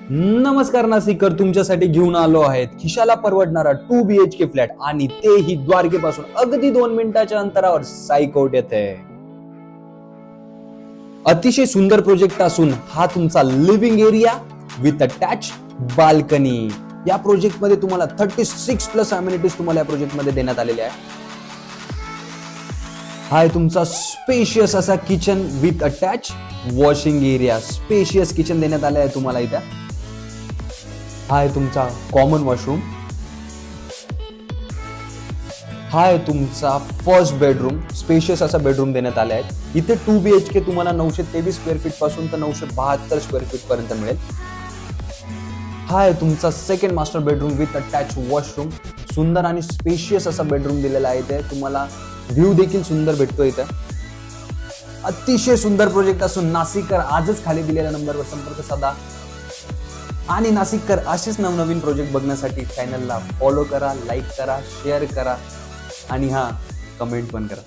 नमस्कार नाशिककर, तुमच्यासाठी घेऊन आलो आहेत खिशाला परवडणारा 2 BHK फ्लॅट आणि तेही द्वारकेपासून अगदी 2 मिनिटाच्या अंतरावर साईकोट येथे. अतिशय सुंदर प्रोजेक्ट असून हा तुमचा living area with attach balcony. या प्रोजेक्ट मध्ये तुम्हाला 36 प्लस अम्युनिटीज तुम्हाला या प्रोजेक्ट मध्ये देण्यात आलेल्या आहे. हा आहे तुमचा स्पेशियस असा kitchen with attach washing area. Spacious kitchen देण्यात आले आहे तुम्हाला इथे. हा आहे तुमचा कॉमन वॉशरूम. हा आहे तुमचा फर्स्ट बेडरूम. स्पेशियस असा बेडरूम देण्यात आला आहे. इथे 2 BHK तुम्हाला 923 स्क्वेअर फीट पासून तर 972 स्क्वेअर फीट पर्यंत मिळेल. हा आहे तुमचा second master bedroom with attach washroom. सुंदर आणि स्पेशियस असा बेडरूम दिलेला आहे. इथे तुम्हाला व्ह्यू देखील सुंदर भेटतो. इथे अतिशय सुंदर प्रोजेक्ट असून नाशिककर आजच खाली दिलेल्या नंबरवर संपर्क साधा आणि नाशिककर असेच नवनवीन प्रोजेक्ट बघण्यासाठी चॅनलला फॉलो करा, लाईक करा, शेअर करा आणि कमेंट पण करा.